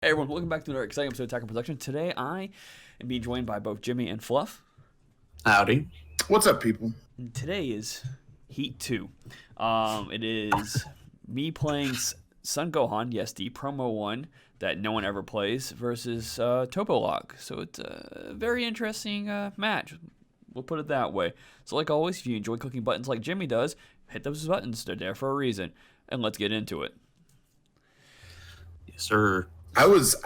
Hey everyone, welcome back to another exciting episode of Attack on Production. Today I am being joined by both Jimmy and Fluff. Howdy. What's up, people? And today is Heat 2. It is me playing Son Gohan, yes, the promo one that no one ever plays, versus Toppo Lock. So it's a very interesting match. We'll put it that way. So like always, if you enjoy clicking buttons like Jimmy does, hit those buttons. They're there for a reason. And let's get into it. Yes, sir. I was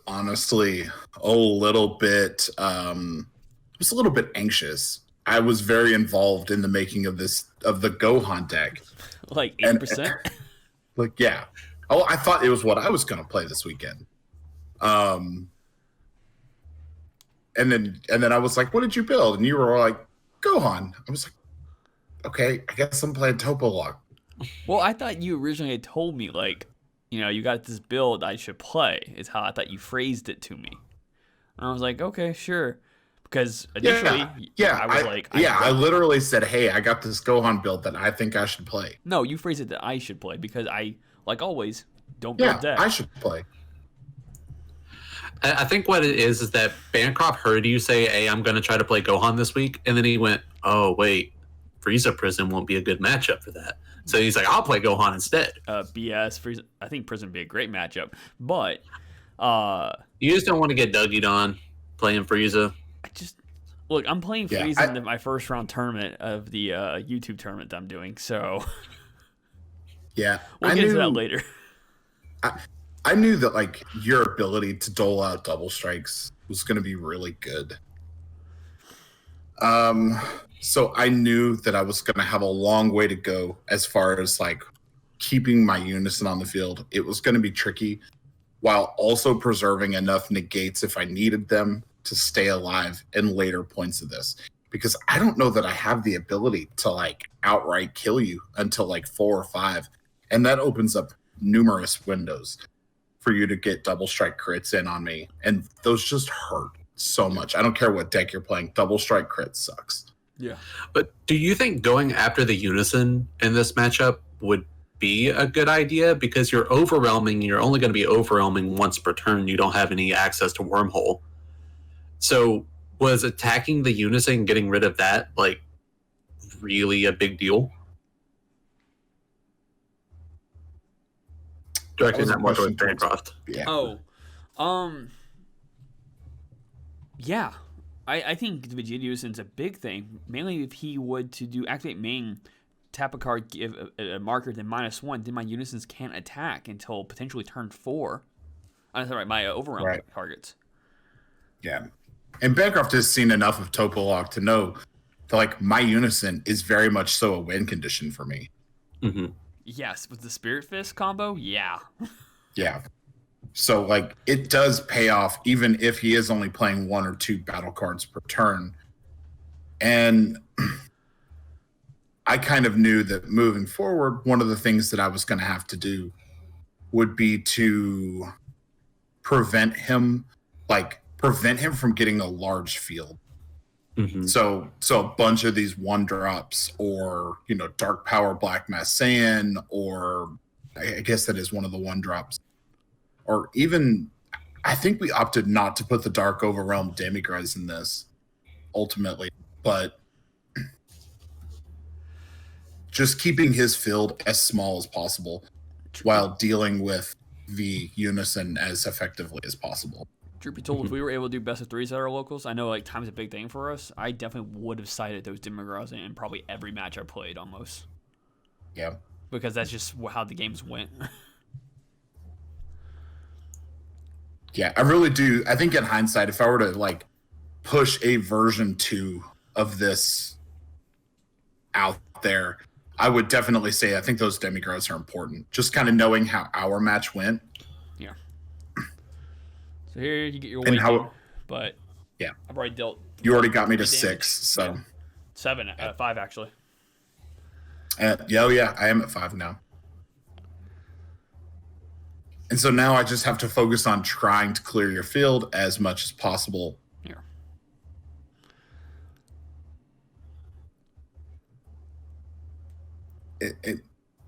honestly a little bit anxious. I was very involved in the making of the Gohan deck. Like 8%? Yeah. Oh, I thought it was what I was going to play this weekend. And then I was like, "What did you build?" And you were like, "Gohan." I was like, "Okay, I guess I'm playing Toppo Lock." Well, I thought you originally had told me, like, you got this build I should play, is how I thought you phrased it to me. And I was like, okay, sure. Because initially, I literally said, "Hey, I got this Gohan build that I think I should play." No, you phrased it that I should play, because I, like always, don't build decks. I should play. I think what it is that Bancroft heard you say, "Hey, I'm going to try to play Gohan this week," and then he went, "Oh wait, Frieza Prison won't be a good matchup for that." So he's like, "I'll play Gohan instead." BS. Frieza, I think Prison would be a great matchup, but you just don't want to get Dougie'd on playing Frieza. I'm playing Frieza in my first round tournament of the YouTube tournament that I'm doing, so yeah, we'll get into that later. I knew that like your ability to dole out double strikes was going to be really good. So I knew that I was going to have a long way to go as far as like keeping my unison on the field. It was going to be tricky while also preserving enough negates if I needed them to stay alive in later points of this. Because I don't know that I have the ability to like outright kill you until like 4 or 5. And that opens up numerous windows for you to get double strike crits in on me. And those just hurt so much. I don't care what deck you're playing. Double strike crit sucks. Yeah. But do you think going after the unison in this matchup would be a good idea? Because you're overwhelming. You're only going to be overwhelming once per turn. You don't have any access to wormhole. So was attacking the unison, getting rid of that, like really a big deal? Directing that more towards Bancroft. Yeah. Yeah. I think the Vegeta Unison's a big thing, mainly if he would to activate main, tap a card, give a marker, then -1, then my Unisons can't attack until potentially turn 4. I'm sorry, my overwhelm targets. Yeah. And Bancroft has seen enough of Toppo Lock to know that like my Unison is very much so a win condition for me. Mm-hmm. Yes, with the Spirit Fist combo, yeah. Yeah. So like it does pay off even if he is only playing 1 or 2 battle cards per turn. And I kind of knew that moving forward, one of the things that I was going to have to do would be to prevent him from getting a large field. Mm-hmm. So a bunch of these 1-drops or, Dark Power Black Mass Saiyan, or I guess that is one of the 1-drops. Or even, I think we opted not to put the Dark Overrealm Demigriz in this, ultimately. But just keeping his field as small as possible while dealing with the Unison as effectively as possible. Truth be told, if we were able to do best of 3s at our locals, I know like time's a big thing for us. I definitely would have cited those Demigriz in probably every match I played almost. Yeah. Because that's just how the games went. Yeah, I really do. I think in hindsight, if I were to like push a version 2 of this out there, I would definitely say I think those Demigriz are important. Just kind of knowing how our match went. Yeah. So here you get your and weight, but yeah, I've already dealt. You already got me to 6, so yeah. 7, 5 actually. Yeah, I am at 5 now. And so now I just have to focus on trying to clear your field as much as possible. Yeah.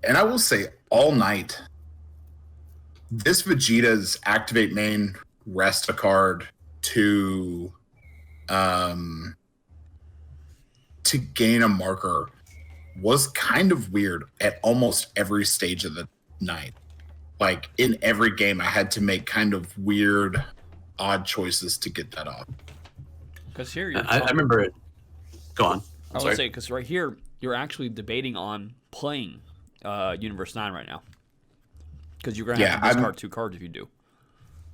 And I will say all night, this Vegeta's activate main, rest a card to gain a marker was kind of weird at almost every stage of the night. Like in every game, I had to make kind of weird, odd choices to get that off. Because here you're I remember it. Go on. I would say because right here you're actually debating on playing Universe 9 right now. Because you're gonna have to discard 2 cards if you do.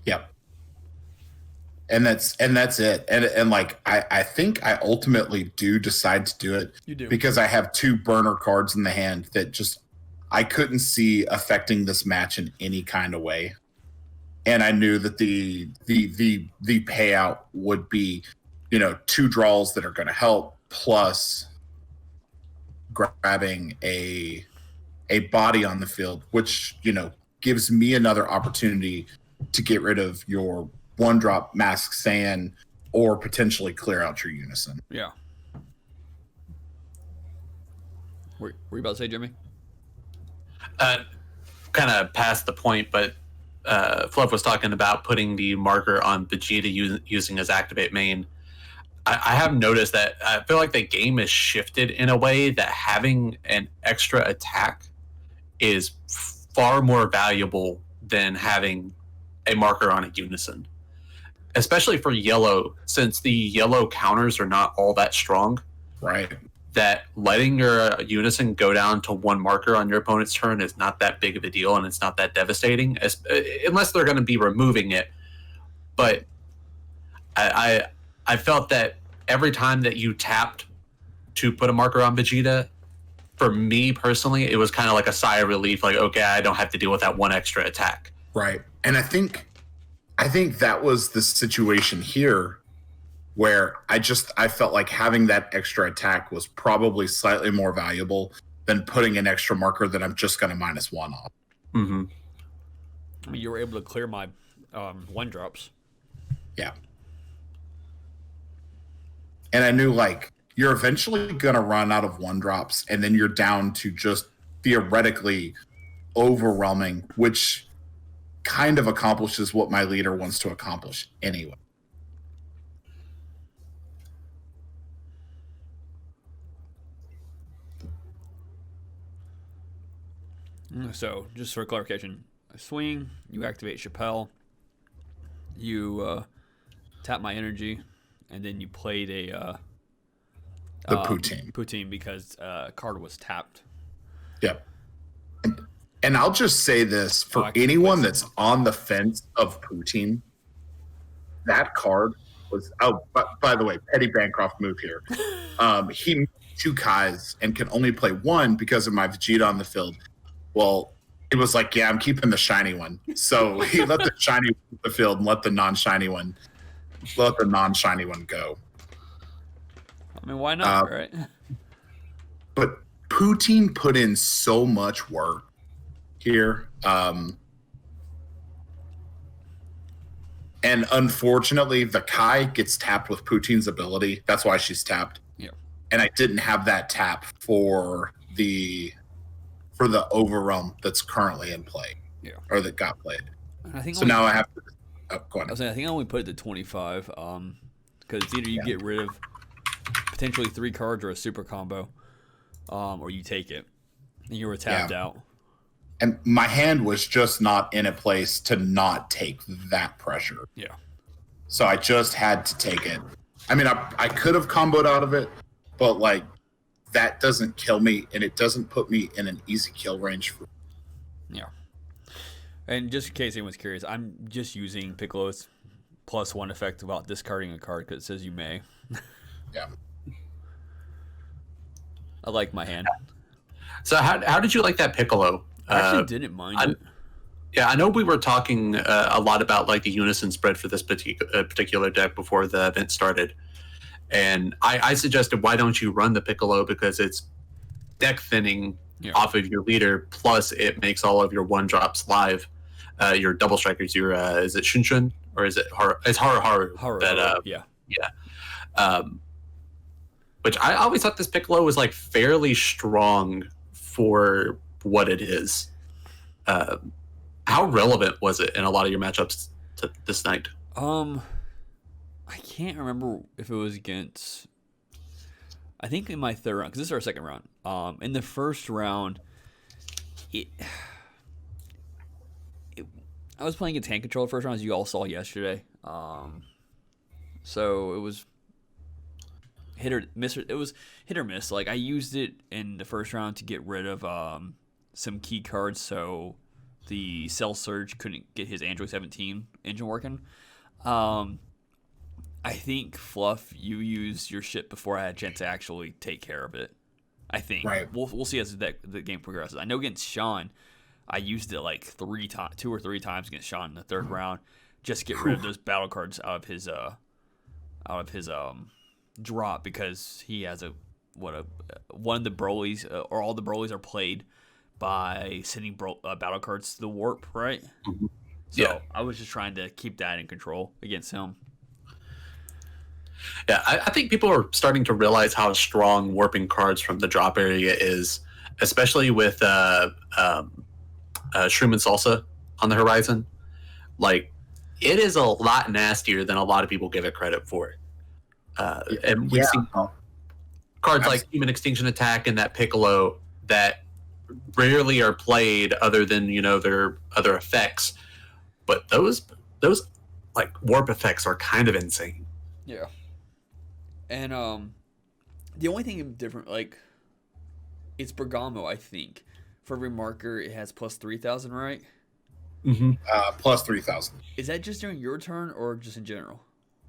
Yep. And that's it. And like I think I ultimately do decide to do it. You do. Because I have 2 burner cards in the hand that just I couldn't see affecting this match in any kind of way. And I knew that the payout would be, 2 draws that are going to help, plus grabbing a body on the field, which, gives me another opportunity to get rid of your 1-drop Mask Sand or potentially clear out your Unison. Yeah. Were you about to say, Jimmy? Kind of past the point, but Fluff was talking about putting the marker on Vegeta using his activate main. I have noticed that I feel like the game is shifted in a way that having an extra attack is far more valuable than having a marker on a Unison. Especially for yellow, since the yellow counters are not all that strong. Right. That letting your Unison go down to 1 marker on your opponent's turn is not that big of a deal, and it's not that devastating, unless they're going to be removing it. But I felt that every time that you tapped to put a marker on Vegeta, for me personally, it was kind of like a sigh of relief, like, okay, I don't have to deal with that 1 extra attack. Right. And I think that was the situation here where I felt like having that extra attack was probably slightly more valuable than putting an extra marker that I'm just going to -1 off. Mm-hmm. I mean, you were able to clear my 1-drops. Yeah. And I knew, like, you're eventually going to run out of 1-drops, and then you're down to just theoretically overwhelming, which kind of accomplishes what my leader wants to accomplish anyway. So, just for clarification, I swing, you activate Chappelle, you tap my energy, and then you played the Poutine because card was tapped. Yep. And I'll just say this for anyone that's on the fence of Poutine, that card was by the way, Petty Bancroft move here. He moved 2 Kais and can only play 1 because of my Vegeta on the field. Well, it was like, yeah, I'm keeping the shiny one. So he let the shiny one hit the field and let the non-shiny one go. I mean, why not, right? But Poutine put in so much work here. And unfortunately, the Kai gets tapped with Poutine's ability. That's why she's tapped. Yeah. And I didn't have that tap for the Overrealm that's currently in play. Yeah. Or that got played. I think now I have to go on. I think I only put it to 25 because either you get rid of potentially 3 cards or a super combo, or you take it and you were tapped out. And my hand was just not in a place to not take that pressure. Yeah. So I just had to take it. I mean, I could have comboed out of it, but like that doesn't kill me, and it doesn't put me in an easy kill range. Yeah. And just in case anyone's curious, I'm just using Piccolo's +1 effect without discarding a card because it says you may. Yeah. I like my hand. So how did you like that Piccolo? I actually didn't mind it. Yeah, I know we were talking a lot about like the Unison spread for this particular deck before the event started. And I suggested, why don't you run the Piccolo, because it's deck thinning off of your leader, plus it makes all of your 1-drops live. Your double strikers, your is it Shunshin or is it it's Haru? Which I always thought this Piccolo was like fairly strong for what it is. How relevant was it in a lot of your matchups this night? I can't remember if it was against. I think in my third round, because this is our second round. In the first round, it, I was playing against hand control the first round, as you all saw yesterday. So it was hit or miss. It was hit or miss. Like I used it in the first round to get rid of some key cards, so the Cell Surge couldn't get his Android 17 engine working. I think Fluff, you used your shit before I had a chance to actually take care of it. I think. Right. We'll see as the game progresses. I know against Sean, I used it like 2 or 3 times against Sean in the third round, just to get rid of those battle cards out of his drop, because he has one of the Broly's or all the Broly's are played by sending battle cards to the warp, right? Mm-hmm. So Yeah. I was just trying to keep that in control against him. Yeah, I think people are starting to realize how strong warping cards from the drop area is, especially with Shroom and Salsa on the horizon. Like, it is a lot nastier than a lot of people give it credit for. And we've seen cards like Human Extinction Attack and that Piccolo that rarely are played other than, their other effects. But those like warp effects are kind of insane. Yeah. And the only thing different, like, it's Bergamo, I think. For every marker, it has plus 3,000, right? Mm-hmm. Plus 3,000. Is that just during your turn or just in general?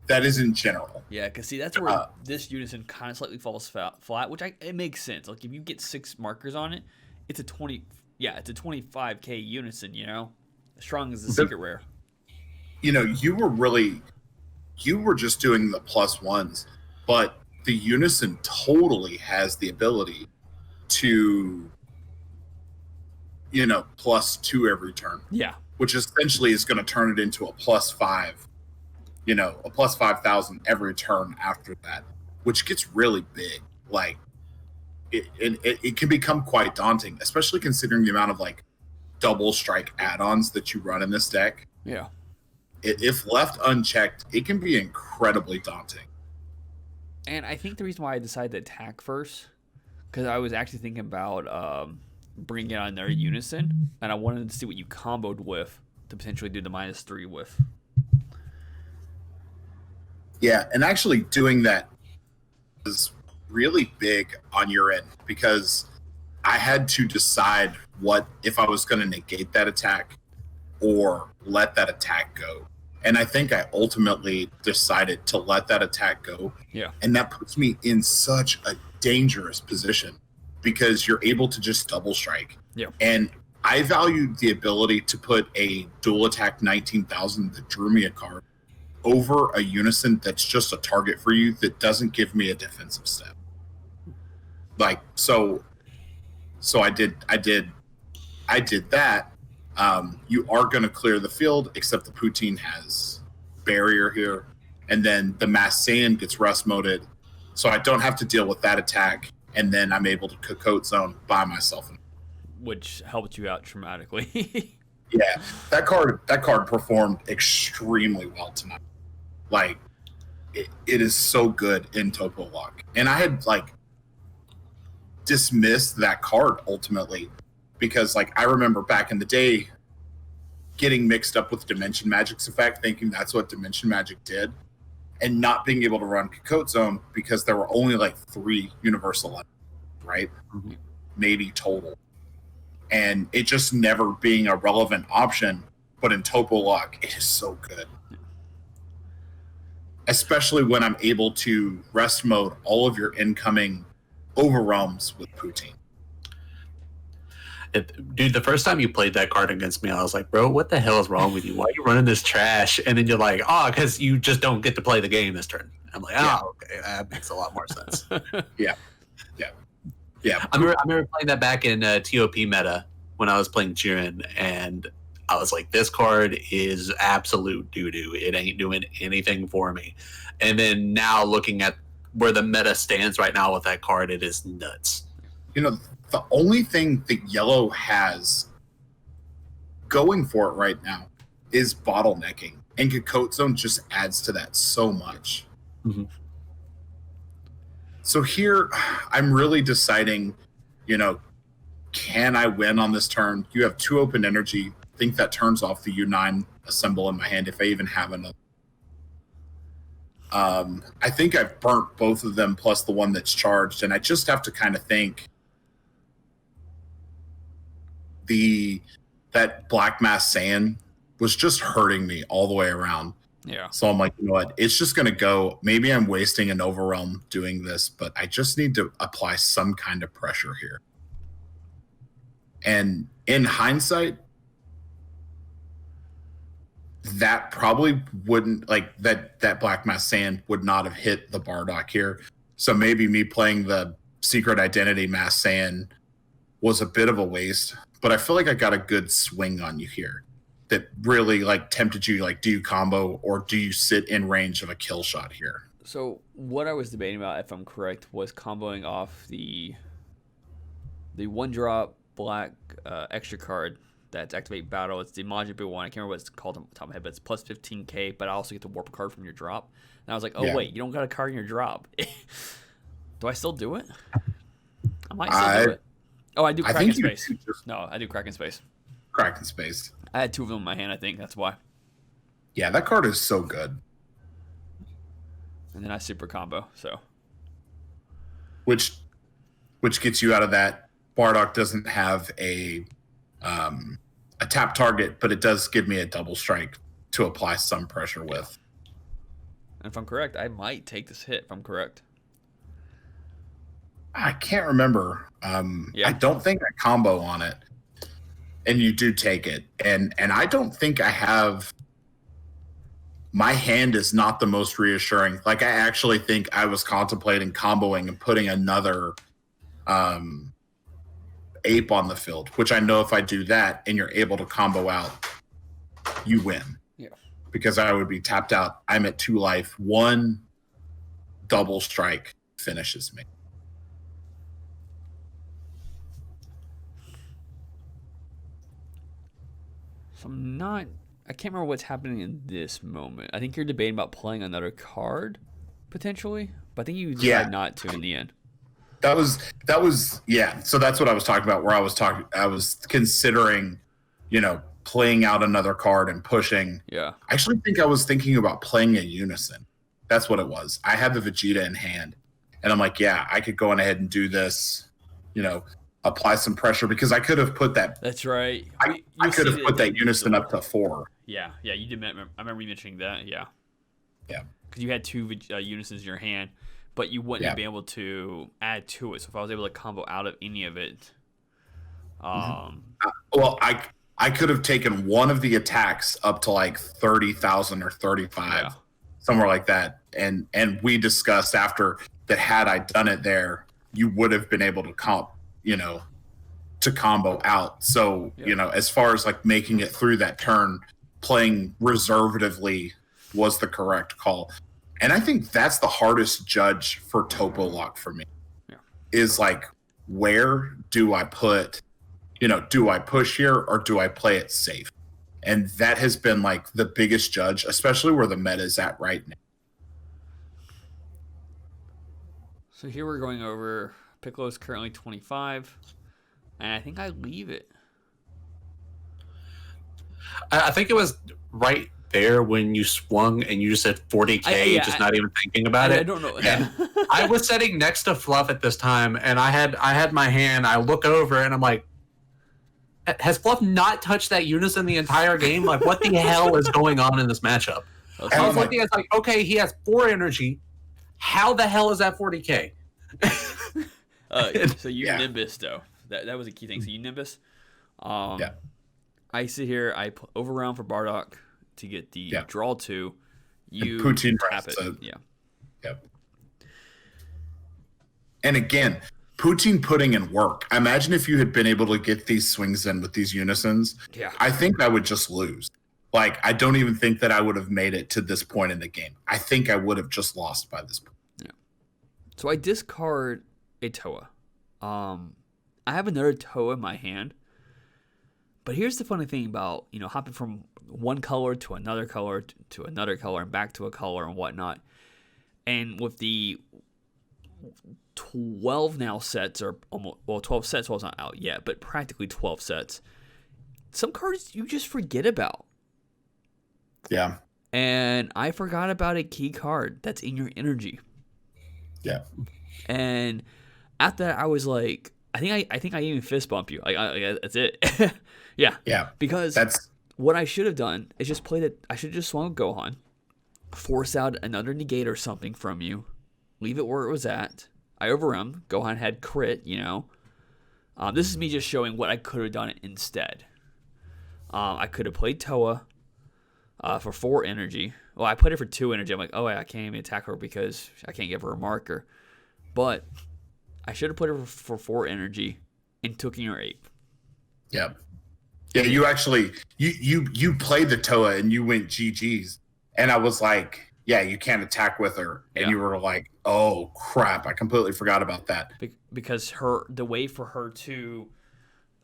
That is in general. Yeah, because see, that's where this unison kind of slightly falls flat, which it makes sense. Like, if you get 6 markers on it, it's a 25k unison, As strong as the secret rare. You were just doing the plus ones, but the unison totally has the ability to, plus 2 every turn. Yeah. Which essentially is going to turn it into a plus 5, a plus 5,000 every turn after that, which gets really big. Like, it can become quite daunting, especially considering the amount of, like, double strike add-ons that you run in this deck. Yeah. If left unchecked, it can be incredibly daunting. And I think the reason why I decided to attack first, because I was actually thinking about bringing on their unison, and I wanted to see what you comboed with to potentially do the -3 with. Yeah, and actually doing that is really big on your end, because I had to decide if I was going to negate that attack or let that attack go. And I think I ultimately decided to let that attack go. Yeah. And that puts me in such a dangerous position, because you're able to just double strike. Yeah. And I valued the ability to put a dual attack 19,000 that drew me a card over a unison that's just a target for you that doesn't give me a defensive step. Like, so I did that. You are going to clear the field, except the Poutine has barrier here, and then the Mass Saiyan gets rest moded, so I don't have to deal with that attack, and then I'm able to Cocotte Zone by myself, which helped you out dramatically. Yeah, that card performed extremely well tonight. Like, it is so good in Toppo Lock, and I had dismissed that card ultimately, because I remember back in the day getting mixed up with Dimension Magic's effect, thinking that's what Dimension Magic did, and not being able to run Cocotte Zone because there were only 3 universal levels, right? Mm-hmm. Maybe total. And it just never being a relevant option, but in Toppo Lock, it is so good. Especially when I'm able to rest mode all of your incoming overwhelms with Poutine. Dude, the first time you played that card against me, I was like, bro, what the hell is wrong with you? Why are you running this trash? And then you're like, because you just don't get to play the game this turn. I'm like, okay, that makes a lot more sense. Yeah. I remember playing that back in TOP meta when I was playing Jiren, and I was like, this card is absolute doo-doo. It ain't doing anything for me. And then now looking at where the meta stands right now with that card, it is nuts. The only thing that yellow has going for it right now is bottlenecking, and Cocotte Zone just adds to that so much. Mm-hmm. So here, I'm really deciding, can I win on this turn? You have 2 open energy. I think that turns off the U9 assemble in my hand if I even have another. I think I've burnt both of them plus the one that's charged, and I just have to kind of think that Black Mass Sand was just hurting me all the way around. Yeah. So I'm like, you know what? It's just going to go. Maybe I'm wasting an Overwhelm doing this, but I just need to apply some kind of pressure here. And in hindsight, that probably wouldn't, like, that Black Mass Sand would not have hit the Bardock here. So maybe me playing the Secret Identity Mass Sand was a bit of a waste, but I feel like I got a good swing on you here that really, like, tempted you, like, do you combo or do you sit in range of a kill shot here? So what I was debating about, if I'm correct, was comboing off the 1-drop black extra card that's Activate Battle. It's the Majin one. I can't remember what it's called on the top of my head, but it's plus 15k, but I also get to warp a card from your drop. And I was like, oh, wait, you don't got a card in your drop. Do I still do it? I might still do it. Oh, I do Kraken Space. No, I do Kraken Space. Kraken Space. I had 2 of them in my hand, I think. That's why. Yeah, that card is so good. And then I super combo, so. Which gets you out of that. Bardock doesn't have a tap target, but it does give me a double strike to apply some pressure with. And if I'm correct, I might take this hit if I'm correct. I can't remember. I don't think I combo on it. And you do take it. And I don't think I have... My hand is not the most reassuring. Like, I actually think I was contemplating comboing and putting another ape on the field, which I know if I do that and you're able to combo out, you win. Yeah. Because I would be tapped out. I'm at 2 life. 1 double strike finishes me. So I can't remember what's happening in this moment. I think you're debating about playing another card, potentially, but I think you decided not to in the end. That was so that's what I was talking about, where I was considering, playing out another card and pushing. Yeah. I actually think I was thinking about playing a Unison. That's what it was. I had the Vegeta in hand, and I'm like, yeah, I could go on ahead and do this, apply some pressure, because I could have put that. That's right. I could have put that Unison up to 4. Yeah, you did. I remember you mentioning that. Yeah. Yeah. Because you had 2 Unisons in your hand, but you wouldn't be able to add to it. So if I was able to combo out of any of it, well, I could have taken one of the attacks up to like 30,000 or 35, somewhere like that, and we discussed after that, had I done it there, you would have been able to to combo out. So as far as like making it through that turn, playing reservatively was the correct call. And I think that's the hardest judge for Toppo Lock for me. Yeah. Is like, where do I put, do I push here or do I play it safe? And that has been like the biggest judge, especially where the meta is at right now. So here we're going over, Piccolo is currently 25, and I think I leave it. I think it was right there when you swung and you just said 40k, not even thinking about it. I don't know. Yeah. I was sitting next to Fluff at this time, and I had my hand. I look over and I'm like, has Fluff not touched that Unison the entire game? Like, what the hell is going on in this matchup? I was looking at like, okay, he has 4 energy. How the hell is that 40k? So you Nimbus though. That was a key thing. So you Nimbus. I sit here. I overround for Bardock to get the draw 2. You Poutine tap it. Yep. And again, Poutine putting in work. Imagine if you had been able to get these swings in with these Unisons. Yeah. I think I would just lose. Like, I don't even think that I would have made it to this point in the game. I think I would have just lost by this point. Yeah. So I discard a Toa. I have another Toa in my hand, But here's the funny thing about, hopping from one color to another color to another color and back to a color and whatnot. And with the 12 now sets, or almost, 12 sets was not out yet, but practically 12 sets, some cards you just forget about. Yeah. And I forgot about a key card that's in your energy. Yeah. And after that, I was like, I think I even fist bump you. That's it. Yeah. Yeah. Because That's what I should have done is just played it. I should have just swung Gohan, force out another negate or something from you, leave it where it was at. I overrun. Gohan had crit, This is me just showing what I could have done instead. I could have played Toa for 4 energy. Well, I played it for 2 energy. I'm like, oh, I can't even attack her because I can't give her a marker. But I should have played her for 4 energy and took in your ape. yeah. Yeah, you actually you played the Toa and you went GG's. And I was like, yeah, you can't attack with her. And Yeah. you were like, oh crap, I completely forgot about that. Because the way for her to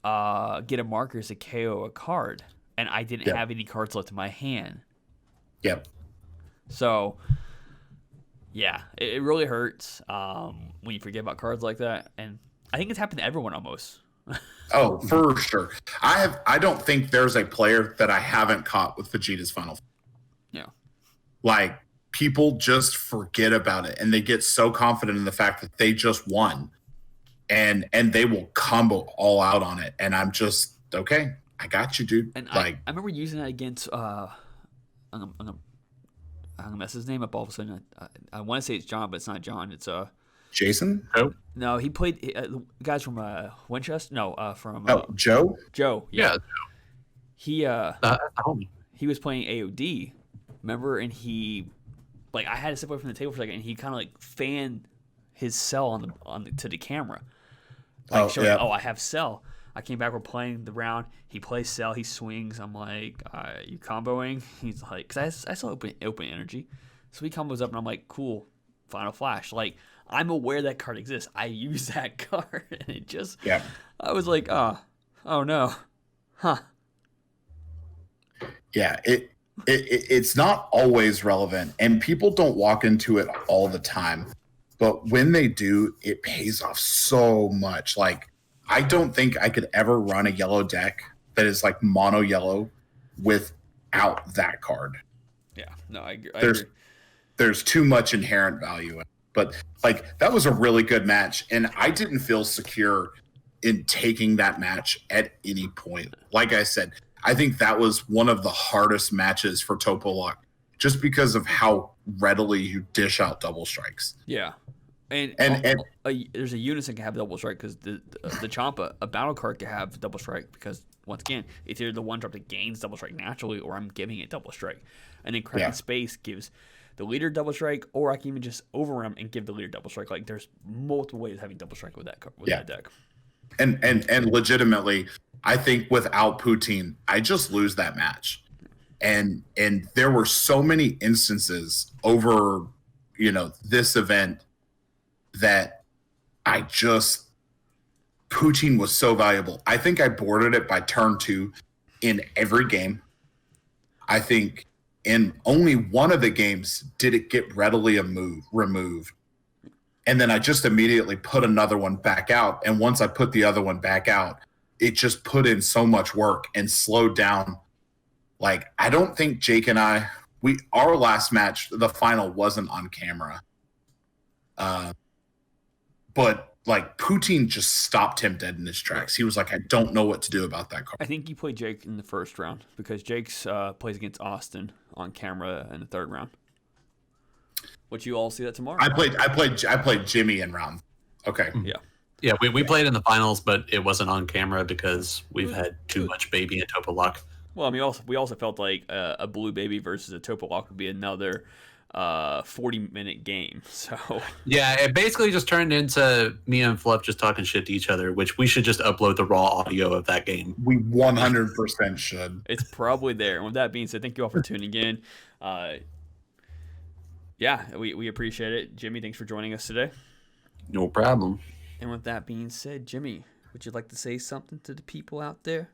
get a marker is to KO a card. And I didn't have any cards left in my hand. Yep. So, yeah, it really hurts when you forget about cards like that. And I think it's happened to everyone almost. Oh, for sure. I don't think there's a player that I haven't caught with Vegeta's final. Yeah. Like, people just forget about it, and they get so confident in the fact that they just won, and they will combo all out on it. And I'm just, okay, I got you, dude. And like, I remember using that against I'm gonna mess his name up all of a sudden. I want to say it's John, but it's not John. It's Jason? No, he played guys from Winchester. No, from Joe? Joe. Yeah. He Homie. he was playing AOD, remember? And he, like, I had to step away from the table for a second, and he kind of like fanned his cell to the camera, like showing, I have cell. I came back, we're playing the round. He plays cell, he swings. I'm like, you comboing? He's like, because I saw open energy, so he combos up, and I'm like, cool, final flash. Like, I'm aware that card exists. I use that card, and it just, I was like, oh no, huh? Yeah, it's not always relevant, and people don't walk into it all the time. But when they do, it pays off so much. Like, I don't think I could ever run a yellow deck that is like mono yellow without that card. Yeah, no, I agree. There's too much inherent value in it. But like, that was a really good match, and I didn't feel secure in taking that match at any point. Like I said, I think that was one of the hardest matches for Toppo Lock, just because of how readily you dish out double strikes. Yeah. And there's a unison can have double strike because the Champa, a battle card, can have double strike because, once again, it's either the one drop that gains double strike naturally or I'm giving it double strike. And then Cracking Space gives the leader double strike, or I can even just overrun and give the leader double strike. Like, there's multiple ways of having double strike with that deck. And legitimately, I think without Poutine, I just lose that match. And there were so many instances over, this event that Poutine was so valuable. I think I boarded it by turn 2 in every game. I think in only one of the games did it get readily removed. And then I just immediately put another one back out. And once I put the other one back out, it just put in so much work and slowed down. Like, I don't think Jake and our last match, the final, wasn't on camera. But like, Poutine just stopped him dead in his tracks. He was like, I don't know what to do about that card. I think you played Jake in the first round because Jake's plays against Austin on camera in the third round. Which you all see that tomorrow. I played Jimmy in round. Okay. Yeah, we played in the finals, but it wasn't on camera because we've had too much baby in Toppo Lock. Well, I mean, we also felt like a blue baby versus a Toppo Lock would be another 40-minute game. So yeah, it basically just turned into me and Fluff just talking shit to each other, which we should just upload the raw audio of that game. We 100% should. It's probably there. And with that being said, thank you all for tuning in. Yeah, we appreciate it. Jimmy, thanks for joining us today. No problem. And with that being said, Jimmy, would you like to say something to the people out there?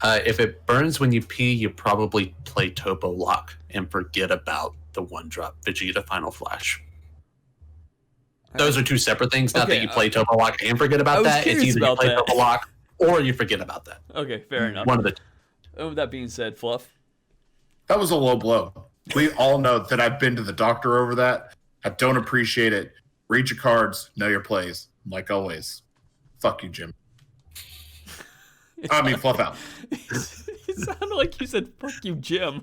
If it burns when you pee, you probably play Toppo Lock and forget about the 1-drop Vegeta Final Flash. Those are two separate things. Not Okay, that you play Toppo Lock and forget I about was that. It's curious either you about play that. Toppo Lock or you forget about that. Okay, fair enough. One of the two. And with that being said, Fluff. That was a low blow. We all know that I've been to the doctor over that. I don't appreciate it. Read your cards, know your plays. Like always. Fuck you, Jim. I mean, Fluff out. It sounded like you said, fuck you, Jim.